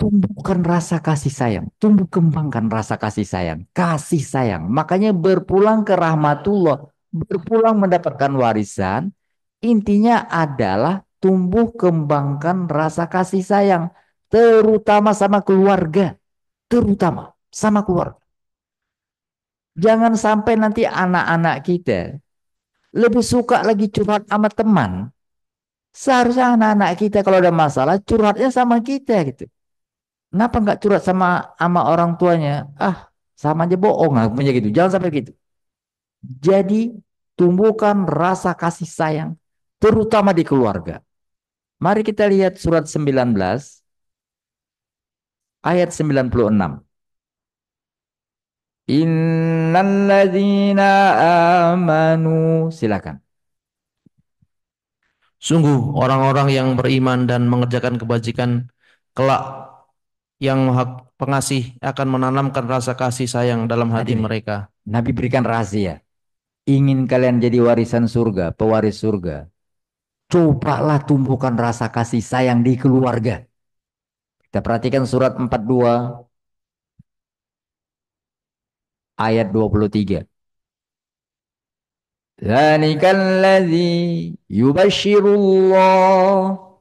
tumbuhkan rasa kasih sayang. Tumbuh kembangkan rasa kasih sayang. Kasih sayang. Makanya berpulang ke rahmatullah. Berpulang mendapatkan warisan. Intinya adalah tumbuh kembangkan rasa kasih sayang. Terutama sama keluarga. Terutama sama keluarga. Jangan sampai nanti anak-anak kita lebih suka lagi curhat sama teman. Seharusnya anak-anak kita kalau ada masalah curhatnya sama kita gitu. Kenapa nggak curhat sama orang tuanya? Ah, sama aja bohong, punya gitu. Jangan sampai gitu. Jadi tumbuhkan rasa kasih sayang, terutama di keluarga. Mari kita lihat surat 19 ayat 96. Innalladzina amanu. Silakan. Sungguh orang-orang yang beriman dan mengerjakan kebajikan kelak yang Maha Pengasih akan menanamkan rasa kasih sayang dalam hati Hadirin, mereka. Nabi berikan rahasia. Ingin kalian jadi warisan surga, pewaris surga. Cobalah tumbuhkan rasa kasih sayang di keluarga. Kita perhatikan surat 42 ayat 23. Dzalikal ladzi yubashshirullah.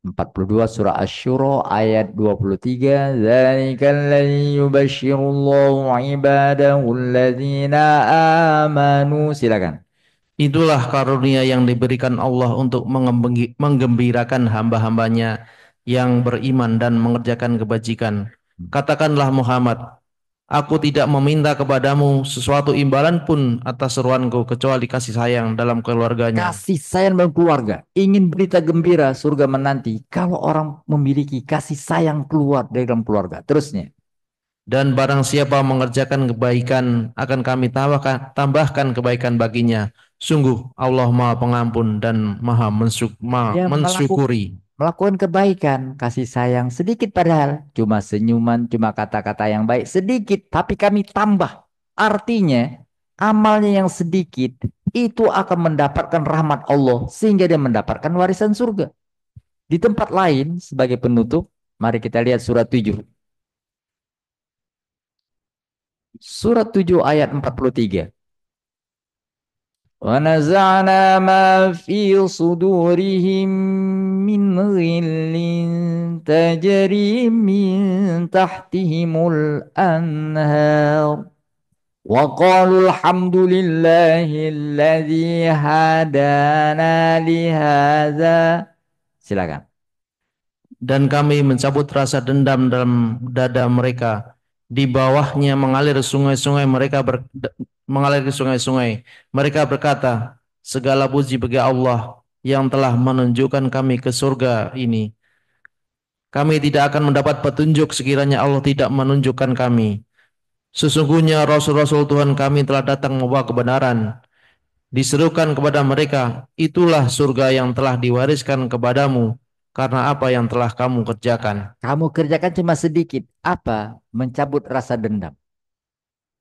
42 surah Asy-Syura ayat 23. Dzalikal ladzi yubashshirullahu ibadahu alladzina amanu. Silakan. Itulah karunia yang diberikan Allah untuk menggembirakan hamba-hambanya yang beriman dan mengerjakan kebajikan. Katakanlah Muhammad, Aku tidak meminta kepadamu sesuatu imbalan pun atas seruanku kecuali kasih sayang dalam keluarganya. Kasih sayang dalam keluarga. Ingin berita gembira surga menanti. Kalau orang memiliki kasih sayang keluar dari dalam keluarga. Terusnya. Dan barang siapa mengerjakan kebaikan akan kami tambahkan kebaikan baginya. Sungguh Allah Maha Pengampun dan Maha Dia mensyukuri. melakukan kebaikan, kasih sayang sedikit padahal cuma senyuman, cuma kata-kata yang baik sedikit, tapi kami tambah. Artinya, amalnya yang sedikit itu akan mendapatkan rahmat Allah sehingga dia mendapatkan warisan surga. Di tempat lain sebagai penutup, mari kita lihat surat 7. Surat 7 ayat 43. ونزعنا ما في صدورهم من غل تجري من تحتهم الأنهار وقالوا الحمد لله الذي هدانا لهذا. Silakan. Dan kami mencabut rasa dendam dalam dada mereka. Di bawahnya mengalir sungai-sungai mengalir sungai-sungai. Mereka berkata, segala puji bagi Allah yang telah menunjukkan kami ke surga ini. Kami tidak akan mendapat petunjuk sekiranya Allah tidak menunjukkan kami. Sesungguhnya Rasul-Rasul Tuhan kami telah datang membawa kebenaran. Diserukan kepada mereka, itulah surga yang telah diwariskan kepadamu karena apa yang telah kamu kerjakan. Kamu kerjakan cuma sedikit. Apa? Mencabut rasa dendam.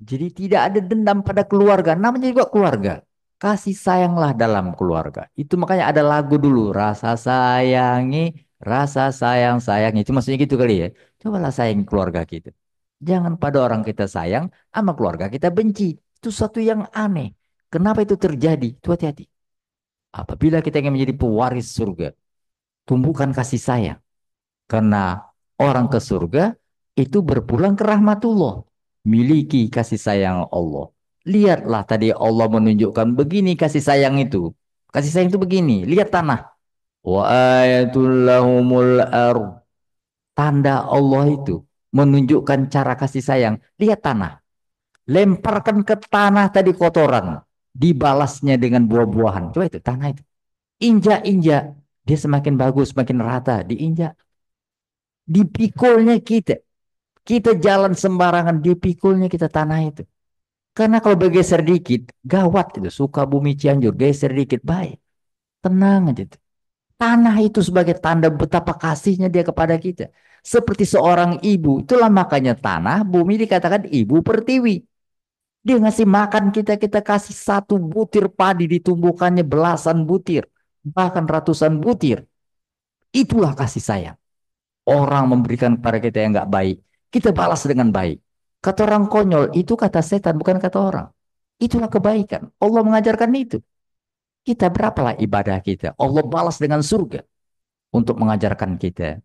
Jadi tidak ada dendam pada keluarga. Namanya juga keluarga. Kasih sayanglah dalam keluarga. Itu makanya ada lagu dulu. Rasa sayangi, rasa sayang sayangi. Itu maksudnya gitu kali ya. Cobalah sayangi keluarga kita. Jangan pada orang kita sayang, sama keluarga kita benci. Itu satu yang aneh. Kenapa itu terjadi? Itu hati-hati. Apabila kita ingin menjadi pewaris surga, tumbuhkan kasih sayang. Karena orang ke surga itu berpulang ke rahmatullah. Miliki kasih sayang Allah. Lihatlah tadi Allah menunjukkan begini kasih sayang itu. Kasih sayang itu begini. Lihat tanah. Wa ayatul lahumul ardh. Tanda Allah itu menunjukkan cara kasih sayang. Lihat tanah. Lemparkan ke tanah tadi kotoran. Dibalasnya dengan buah-buahan. Coba itu tanah itu. Injak-injak. Dia semakin bagus, semakin rata. Diinjak. Dipikulnya kita. Kita jalan sembarangan, dipikulnya kita tanah itu. Karena kalau bergeser dikit, gawat itu. Sukabumi Cianjur, geser dikit, baik. Tenang aja itu. Tanah itu sebagai tanda betapa kasihnya dia kepada kita. Seperti seorang ibu. Itulah makanya tanah, bumi dikatakan ibu pertiwi. Dia ngasih makan kita, kita kasih satu butir padi, ditumbuhkannya belasan butir. Bahkan ratusan butir. Itulah kasih sayang. Orang memberikan kepada kita yang nggak baik, kita balas dengan baik. Kata orang konyol, itu kata setan, bukan kata orang. Itulah kebaikan. Allah mengajarkan itu. Kita berapalah ibadah kita. Allah balas dengan surga untuk mengajarkan kita.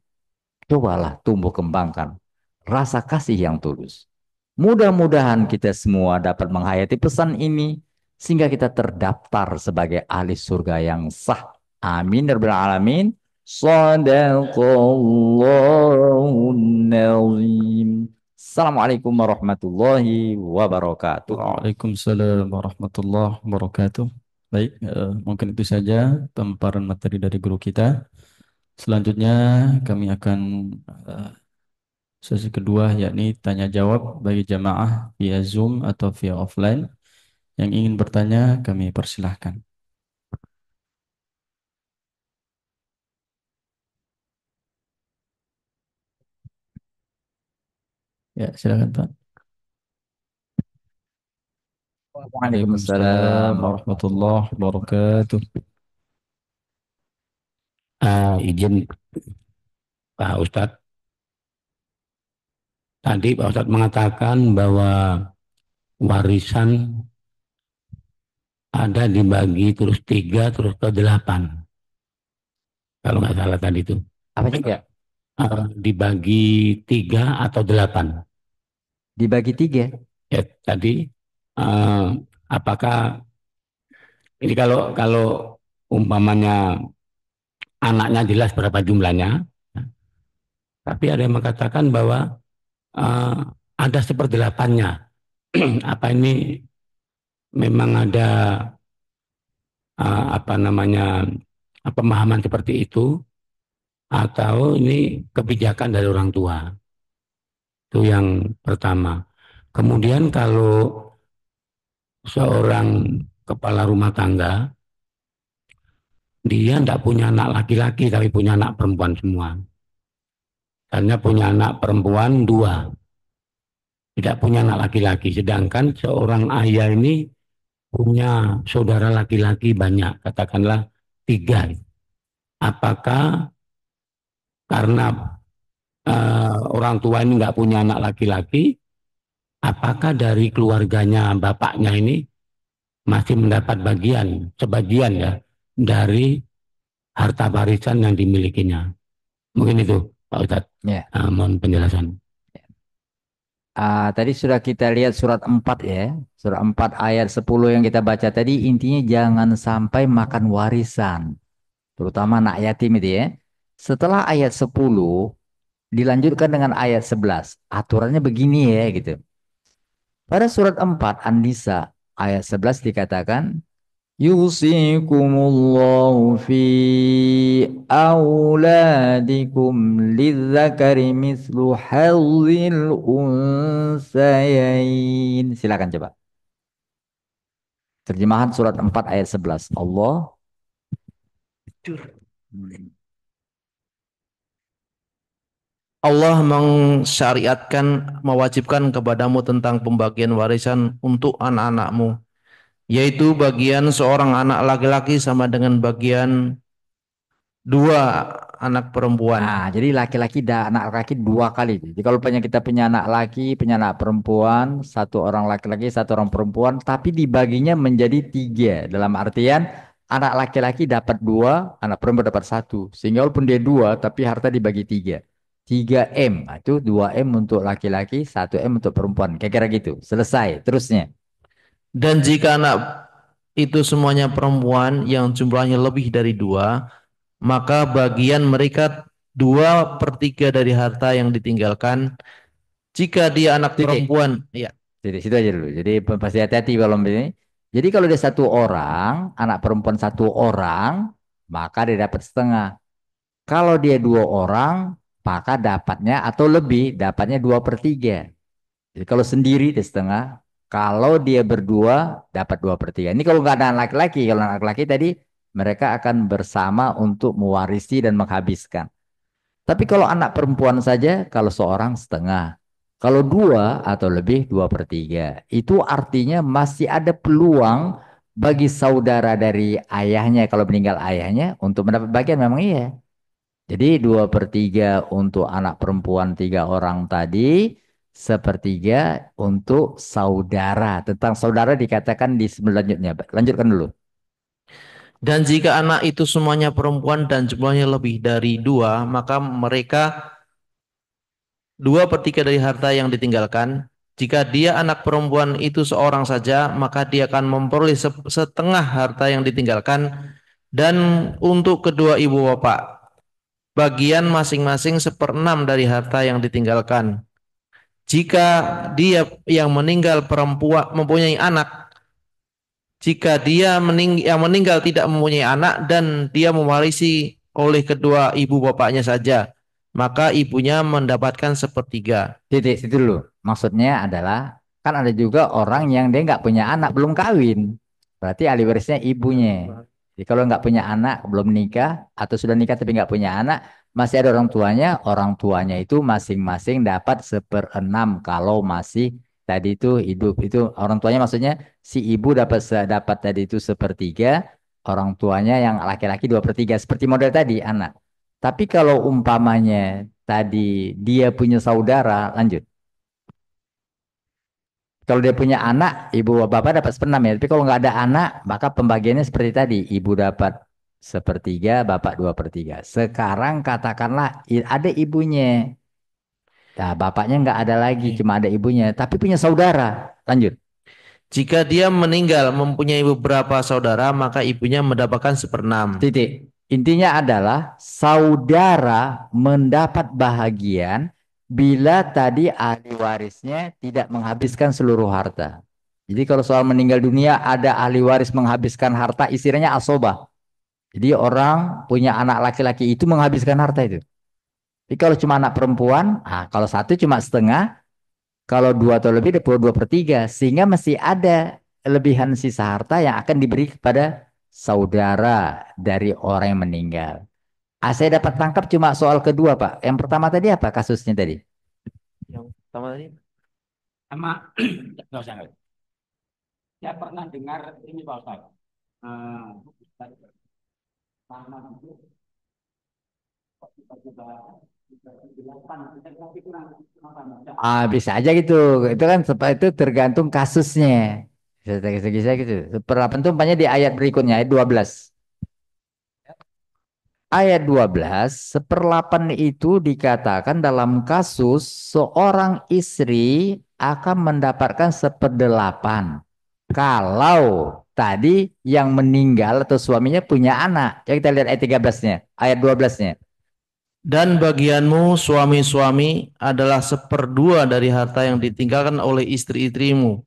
Cobalah tumbuh kembangkan rasa kasih yang tulus. Mudah-mudahan kita semua dapat menghayati pesan ini sehingga kita terdaftar sebagai ahli surga yang sah. Amin ya rabbal alamin. Sadaqallahun nazim. Assalamualaikum warahmatullahi wabarakatuh. Waalaikumsalam warahmatullahi wabarakatuh. Baik, mungkin itu saja pemaparan materi dari guru kita. Selanjutnya kami akan eh, sesi kedua, yakni tanya jawab bagi jamaah via Zoom atau via offline. Yang ingin bertanya kami persilahkan. Ya, silakan Pak. Waalaikumsalam Waalaikumsalam. warahmatullahi wabarakatuh. Izin Pak Ustadz, tadi Pak Ustadz mengatakan bahwa warisan ada dibagi terus 3 terus ke 8. Kalau nggak salah tadi itu. Apa juga? Dibagi 3 atau 8. Dibagi 3. Ya, tadi eh, apakah ini kalau umpamanya anaknya jelas berapa jumlahnya, tapi ada yang mengatakan bahwa eh, ada seperdelapannya. Apa ini memang ada apa namanya pemahaman seperti itu atau ini kebijakan dari orang tua? Itu yang pertama. Kemudian kalau seorang kepala rumah tangga, dia tidak punya anak laki-laki tapi punya anak perempuan semua. Karena punya anak perempuan dua, tidak punya anak laki-laki. Sedangkan seorang ayah ini punya saudara laki-laki banyak, katakanlah tiga. Apakah karena orang tua ini nggak punya anak laki-laki, apakah dari keluarganya bapaknya ini masih mendapat sebagian ya dari harta warisan yang dimilikinya? Mungkin itu Pak Ustadz. Ya. Mohon penjelasan. Tadi sudah kita lihat surat 4 ya. Surat 4 ayat 10 yang kita baca tadi intinya jangan sampai makan warisan. Terutama anak yatim itu ya. Setelah ayat 10 dilanjutkan dengan ayat 11. Aturannya begini ya gitu. Pada surat 4 An-Nisa ayat 11 dikatakan Yusikumullahu fi auladikum lidzakari mislu hadzil unsayain. Silakan coba. Terjemahan surat 4 ayat 11. Allah mensyariatkan, mewajibkan kepadamu tentang pembagian warisan untuk anak-anakmu, yaitu bagian seorang anak laki-laki sama dengan bagian dua anak perempuan. Jadi laki-laki dan anak laki dua kali. Jadi kalau kita punya anak laki, punya anak perempuan, satu orang laki-laki, satu orang perempuan, tapi dibaginya menjadi tiga. Dalam artian anak laki-laki dapat dua, anak perempuan dapat satu. Sehingga walaupun dia dua, tapi harta dibagi tiga. 3M, itu 2M untuk laki-laki, 1M untuk perempuan. Kira-kira gitu. Selesai. Terusnya. Dan jika anak itu semuanya perempuan yang jumlahnya lebih dari dua, maka bagian mereka 2/3 dari harta yang ditinggalkan. Jika dia anak perempuan, ya. Jadi situ aja dulu. Jadi pasti hati-hati kalau ini. Jadi kalau dia satu orang, anak perempuan satu orang, maka dia dapat setengah. Kalau dia dua orang, maka dapatnya atau lebih, dapatnya 2/3. Jadi kalau sendiri dia setengah. Kalau dia berdua, dapat 2/3. Ini kalau nggak ada anak laki-laki. Kalau anak laki tadi, mereka akan bersama untuk mewarisi dan menghabiskan. Tapi kalau anak perempuan saja, kalau seorang setengah. Kalau dua atau lebih 2/3. Itu artinya masih ada peluang bagi saudara dari ayahnya, kalau meninggal ayahnya, untuk mendapat bagian memang iya. Jadi 2/3 untuk anak perempuan 3 orang tadi, sepertiga untuk saudara. Tentang saudara dikatakan di selanjutnya. Lanjutkan dulu. Dan jika anak itu semuanya perempuan dan jumlahnya lebih dari dua, maka mereka 2/3 dari harta yang ditinggalkan. Jika dia anak perempuan itu seorang saja, maka dia akan memperoleh setengah harta yang ditinggalkan. Dan untuk kedua ibu bapak, bagian masing-masing 1/6 dari harta yang ditinggalkan. Jika dia yang meninggal perempuan mempunyai anak, jika yang meninggal tidak mempunyai anak dan dia mewarisi oleh kedua ibu bapaknya saja, maka ibunya mendapatkan 1/3. Titik situ dulu. Maksudnya adalah kan ada juga orang yang dia nggak punya anak belum kawin. Berarti ahli warisnya ibunya. Jadi kalau nggak punya anak belum nikah atau sudah nikah tapi nggak punya anak masih ada orang tuanya. Orang tuanya itu masing-masing dapat 1/6 kalau masih tadi itu hidup itu orang tuanya maksudnya si ibu dapat tadi itu 1/3 orang tuanya yang laki-laki 2/3 seperti model tadi anak. Tapi kalau umpamanya tadi dia punya saudara, lanjut. Kalau dia punya anak, ibu bapak dapat 1/6 ya. Tapi kalau nggak ada anak, maka pembagiannya seperti tadi. Ibu dapat 1/3, bapak 2/3. Sekarang katakanlah ada ibunya. Nah, bapaknya nggak ada lagi, cuma ada ibunya. Tapi punya saudara. Lanjut. Jika dia meninggal mempunyai beberapa saudara, maka ibunya mendapatkan 1/6. Titik. Intinya adalah saudara mendapat bahagian bila tadi ahli warisnya tidak menghabiskan seluruh harta. Jadi kalau soal meninggal dunia ada ahli waris menghabiskan harta, istilahnya asobah. Jadi orang punya anak laki-laki itu menghabiskan harta itu. Jadi kalau cuma anak perempuan, kalau satu cuma setengah, kalau dua atau lebih, 2/3. Sehingga masih ada lebihan sisa harta yang akan diberi kepada saudara dari orang yang meninggal. Saya dapat tangkap cuma soal kedua, Pak. Yang pertama tadi apa kasusnya tadi? Yang pertama tadi Sama nggak usah. Saya pernah dengar ini Pak Ustaz. Sama itu Bisa aja gitu. Itu kan itu tergantung kasusnya. Segi saya gitu. Seperlapan itu umpamanya di ayat berikutnya, ayat 12. Ayat 12, seperlapan itu dikatakan dalam kasus seorang istri akan mendapatkan seperdelapan. Kalau tadi yang meninggal atau suaminya punya anak. Coba kita lihat ayat 13-nya, ayat 12-nya. dan bagianmu suami-suami adalah seperdua dari harta yang ditinggalkan oleh istri-istrimu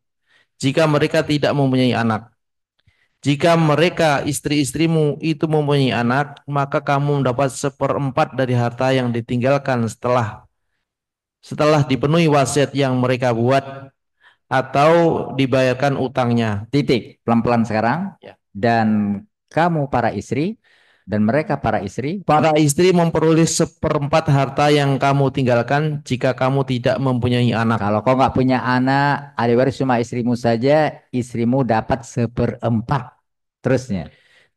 jika mereka tidak mempunyai anak. Jika mereka istri-istrimu itu mempunyai anak, maka kamu mendapat seperempat dari harta yang ditinggalkan setelah dipenuhi wasiat yang mereka buat atau dibayarkan utangnya. Titik, pelan-pelan sekarang. Ya. Dan kamu para istri, dan mereka para istri. Para istri memperoleh seperempat harta yang kamu tinggalkan jika kamu tidak mempunyai anak. Kalau kau nggak punya anak, ahli waris cuma istrimu saja, istrimu dapat seperempat. Terusnya.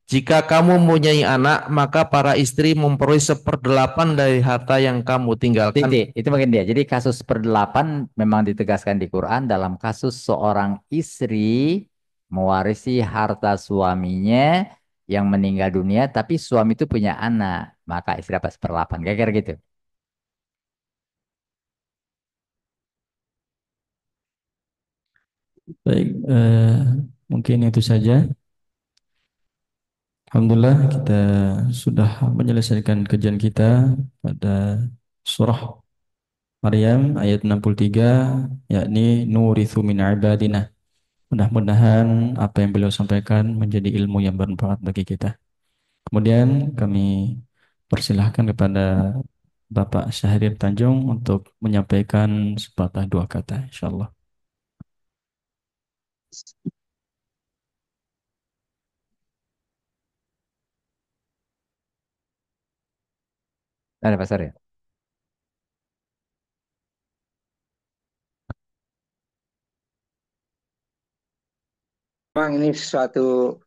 Jika kamu mempunyai anak, maka para istri memperoleh seperdelapan dari harta yang kamu tinggalkan. Titik, itu mungkin dia. Jadi kasus perdelapan memang ditegaskan di Quran dalam kasus seorang istri mewarisi harta suaminya yang meninggal dunia, tapi suami itu punya anak, maka istri dapat seperlapan. Kira-kira gitu. Baik, mungkin itu saja. Alhamdulillah kita sudah menyelesaikan kajian kita pada surah Maryam ayat 63, yakni nurithu min ibadina. Mudah-mudahan apa yang beliau sampaikan menjadi ilmu yang bermanfaat bagi kita. Kemudian kami persilahkan kepada Bapak Syahrir Tanjung untuk menyampaikan sepatah dua kata, insyaallah. Ada pasar ya? Memang ini suatu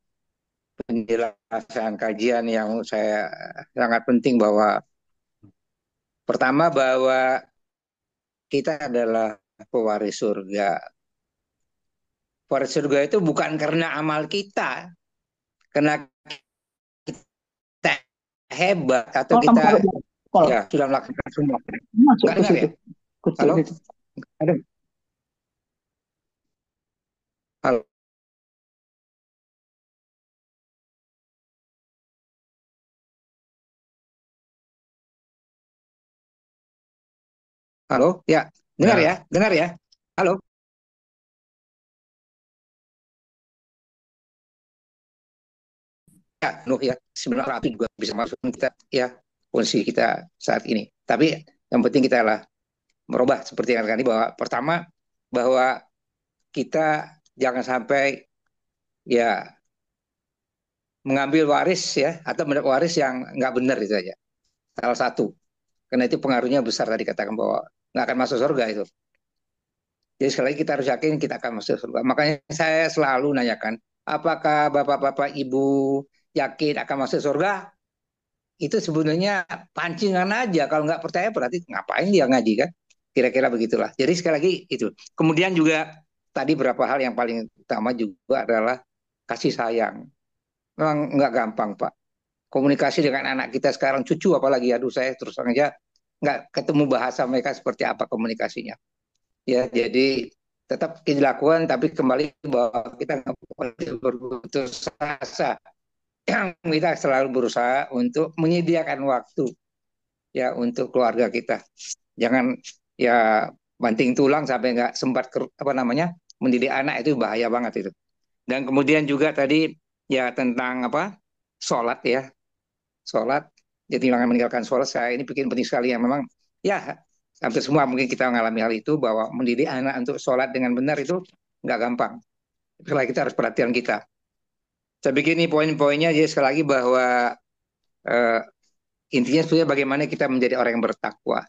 penjelasan kajian yang menurut saya sangat penting bahwa pertama bahwa kita adalah pewaris surga. Pewaris surga itu bukan karena amal kita, karena kita hebat atau kita ya sudah melakukan semua. Nggak dengar ya? Halo? Ada? Halo? Halo? Ya, dengar ya? Dengar ya? Halo? Ya, Nuh ya, sebenarnya api juga bisa masuk kita ya kondisi kita saat ini. Tapi yang penting kita lah merubah seperti yang tadi bahwa pertama bahwa kita jangan sampai ya mengambil waris ya atau mendapat waris yang nggak benar itu aja. Salah satu. Karena itu pengaruhnya besar tadi katakan bahwa nggak akan masuk surga itu. Jadi sekali lagi kita harus yakin kita akan masuk surga. Makanya saya selalu nanyakan, apakah bapak-bapak ibu yakin akan masuk surga? Itu sebenarnya pancingan aja. Kalau nggak percaya berarti ngapain dia ngaji kan? Kira-kira begitulah. Jadi sekali lagi itu. Kemudian juga tadi beberapa hal yang paling utama juga adalah kasih sayang. Memang nggak gampang Pak. Komunikasi dengan anak kita sekarang cucu apalagi aduh saya terus terang aja nggak ketemu bahasa mereka seperti apa komunikasinya. Ya jadi tetap kita lakukan tapi kembali bahwa kita nggak boleh berputus asa. Kita selalu berusaha untuk menyediakan waktu ya untuk keluarga kita. Jangan ya banting tulang sampai nggak sempat apa namanya mendidik anak itu bahaya banget itu. Dan kemudian juga tadi ya tentang apa sholat ya, sholat. Jadi jangan meninggalkan sholat. Saya ini bikin penting sekali yang memang ya hampir semua mungkin kita mengalami hal itu bahwa mendidik anak untuk sholat dengan benar itu nggak gampang. Sekali lagi kita harus perhatian kita. Saya bikin ini poin-poinnya jadi sekali lagi bahwa eh, intinya sebenarnya bagaimana kita menjadi orang yang bertakwa.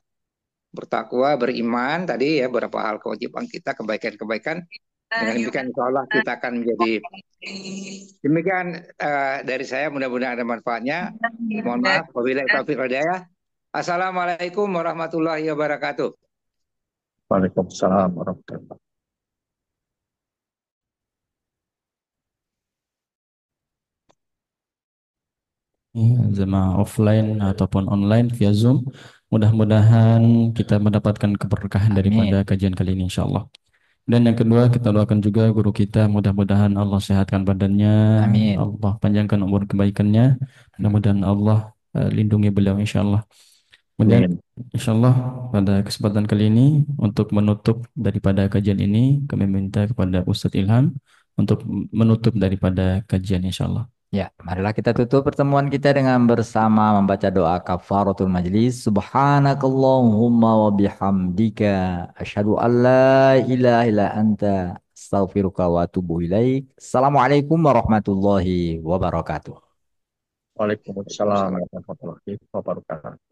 Bertakwa, beriman tadi ya beberapa hal kewajiban kita, kebaikan-kebaikan. Dengan demikian insya Allah kita akan menjadi demikian dari saya mudah-mudahan ada manfaatnya. Mohon maaf, wabillahi taufiq wal hidayah. Assalamualaikum warahmatullahi wabarakatuh. Waalaikumsalam warahmatullahi wabarakatuh. Ya, jemaah offline ataupun online via Zoom. Mudah-mudahan kita mendapatkan keberkahan daripada Amin. kajian kali ini insya Allah. Dan yang kedua kita doakan juga guru kita mudah-mudahan Allah sehatkan badannya, Amin. Allah panjangkan umur kebaikannya, mudah-mudahan Allah lindungi beliau insya Allah. Kemudian Amin. insya Allah pada kesempatan kali ini untuk menutup daripada kajian ini kami minta kepada Ustadz Ilham untuk menutup daripada kajian insya Allah. Ya, marilah kita tutup pertemuan kita dengan bersama membaca doa kafaratul majlis. Subhanakallahumma wa bihamdika asyhadu an la ilaha illa anta astaghfiruka wa atubu ilaik. Assalamualaikum warahmatullahi wabarakatuh. Waalaikumsalam warahmatullahi wabarakatuh.